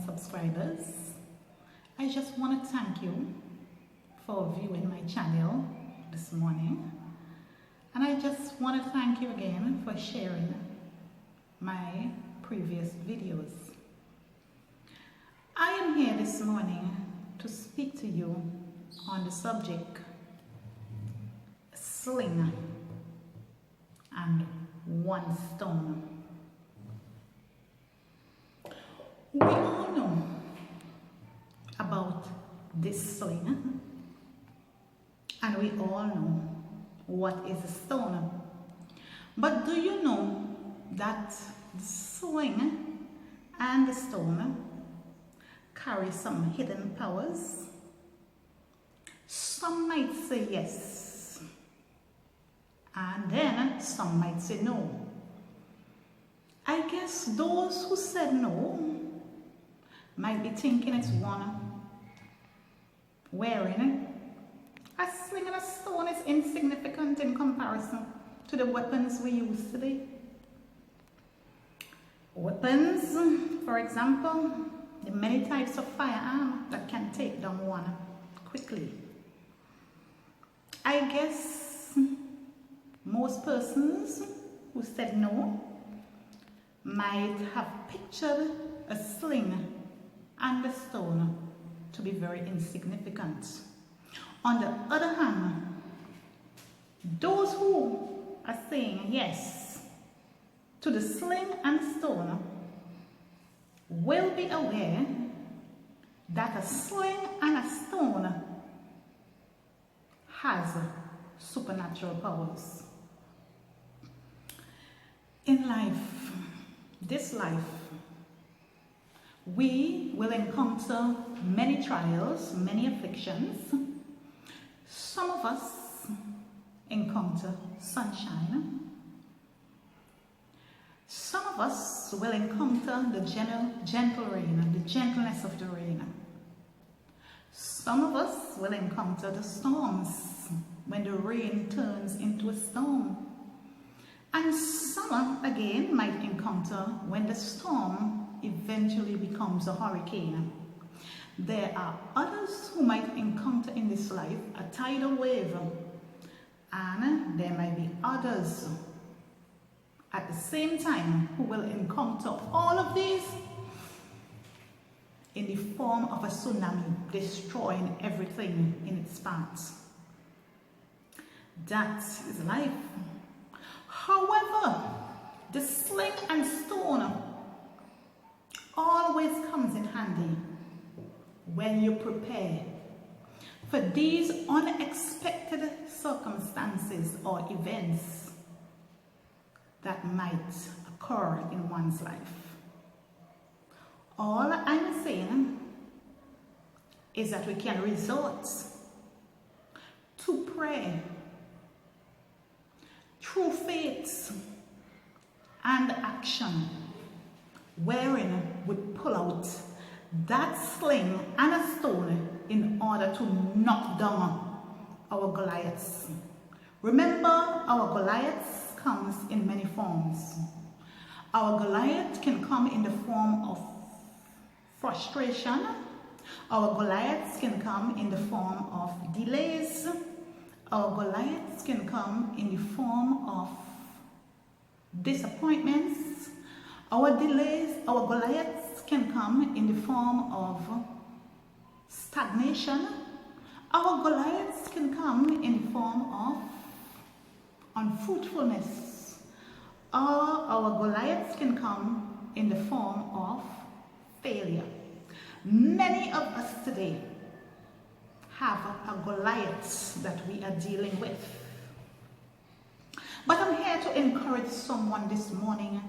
subscribers. I just want to thank you for viewing my channel this morning, and I just want to thank you again for sharing my previous videos. I am here this morning to speak to you on the subject sling and one stone. We all know about this sling, and we all know what is a stone. But do you know that the sling and the stone carry some hidden powers? Some might say yes, and then some might say no. I guess those who said no might be thinking it's one wearing a sling and a stone is insignificant in comparison to the weapons we use today. Weapons, for example, the many types of firearm that can take down one quickly. I guess most persons who said no might have pictured a sling and a stone to be very insignificant. On the other hand, those who are saying yes to the sling and stone will be aware that a sling and a stone has supernatural powers. In life, this life, we will encounter many trials, many afflictions. Some of us encounter sunshine. Some of us will encounter the gentle rain, the gentleness of the rain. Some of us will encounter the storms when the rain turns into a storm. And some again might encounter when the storm eventually becomes a hurricane. There are others who might encounter in this life a tidal wave, and there might be others at the same time who will encounter all of these in the form of a tsunami, destroying everything in its path. That is life. However, the sling and stone always comes in handy when you prepare for these unexpected circumstances or events that might occur in one's life. All I'm saying is that we can resort to prayer through faith and action, wherein we pull out that sling and a stone in order to knock down our Goliaths. Remember, our Goliaths comes in many forms. Our Goliath can come in the form of frustration. Our Goliaths can come in the form of delays. Our Goliaths can come in the form of disappointments. Our Goliaths can come in the form of stagnation. Our Goliaths can come in the form of unfruitfulness. Our Goliaths can come in the form of failure. Many of us today have a Goliath that we are dealing with. But I'm here to encourage someone this morning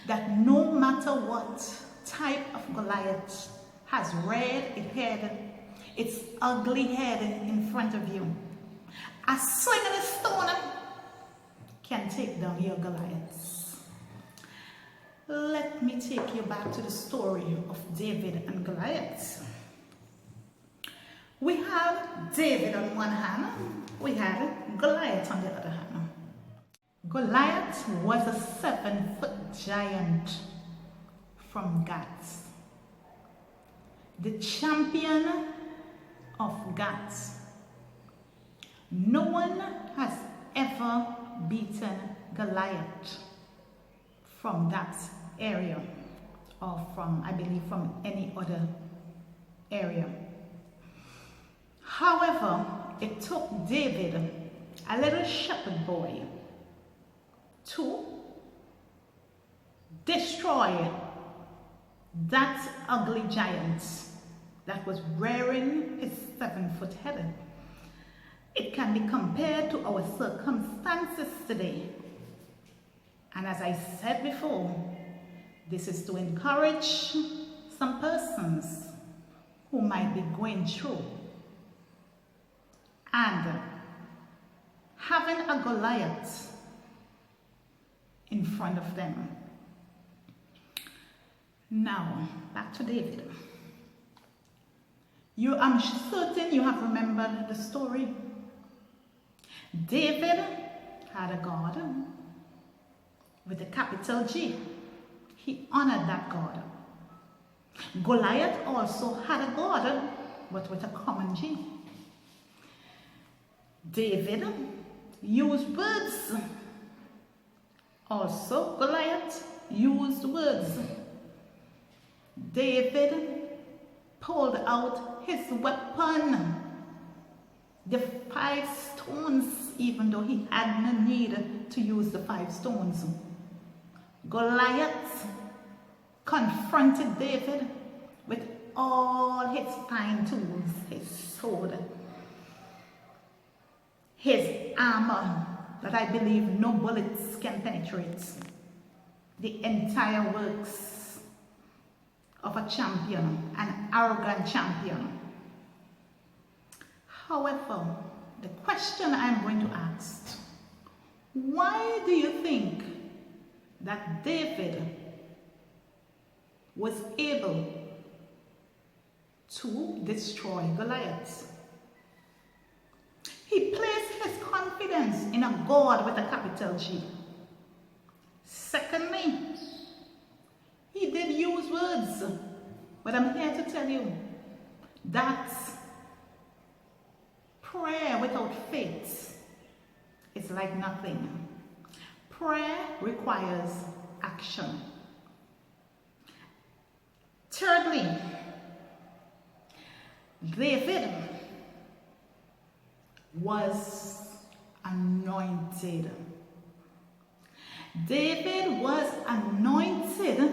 that no matter what type of Goliath has reared its ugly head in front of you, a sling and a stone can take down your Goliaths. Let me take you back to the story of David and Goliath. We have David on one hand, we had Goliath on the other hand. Goliath was a 7-foot giant from Gath. the champion of Gath. No one has ever beaten Goliath from that area, or from, I believe, from any other area. However, it took David, a little shepherd boy, to destroy that ugly giant that was rearing his 7-foot head. It can be compared to our circumstances today. And as I said before, this is to encourage some persons who might be going through and having a Goliath in front of them. Now, back to David. I'm certain you have remembered the story. David had a God with a capital G. He honored that God. Goliath also had a God, but with a common G. David used words. Also, Goliath used words. David pulled out his weapon, the 5 stones, even though he had no need to use the 5 stones. Goliath confronted David with all his fine tools, his sword, his armor that I believe no bullets can penetrate, the entire works of a champion, an arrogant champion. However, the question I'm going to ask, why do you think that David was able to destroy Goliath? He placed his confidence in a God with a capital G. Secondly, he did use words, but I'm here to tell you that prayer without faith is like nothing. Prayer requires action. Thirdly, David was anointed. David was anointed,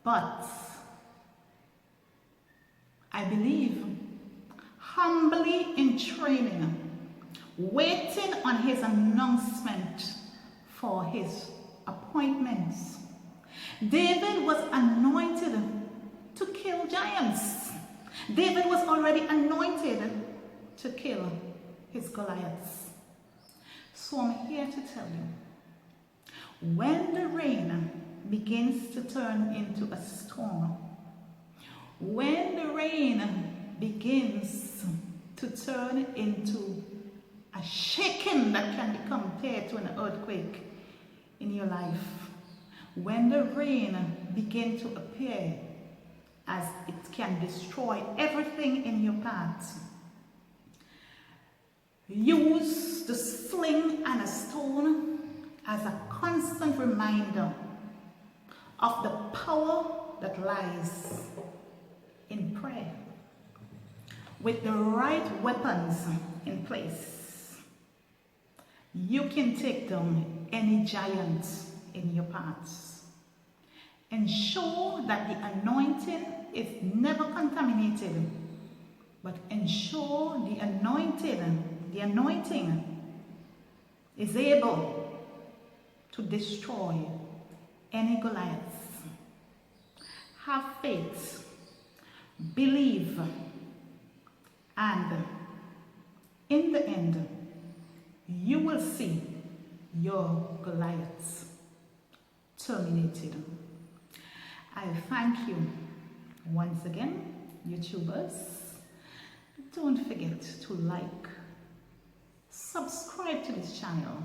but I believe humbly in training, waiting on his announcement for his appointments. David was anointed to kill giants. David was already anointed to kill his Goliaths. So I'm here to tell you, when the rain begins to turn into a storm, when the rain begins to turn into a shaking that can be compared to an earthquake in your life, when the rain begins to appear as it can destroy everything in your path, use the sling and a stone as a constant reminder of the power that lies in prayer. With the right weapons in place, you can take down any giant in your paths. Ensure that the anointing is never contaminated, but ensure the anointing is able to destroy any Goliaths. Have faith, believe, and in the end, you will see your Goliaths terminated. I thank you once again, YouTubers. Don't forget to like, subscribe to this channel,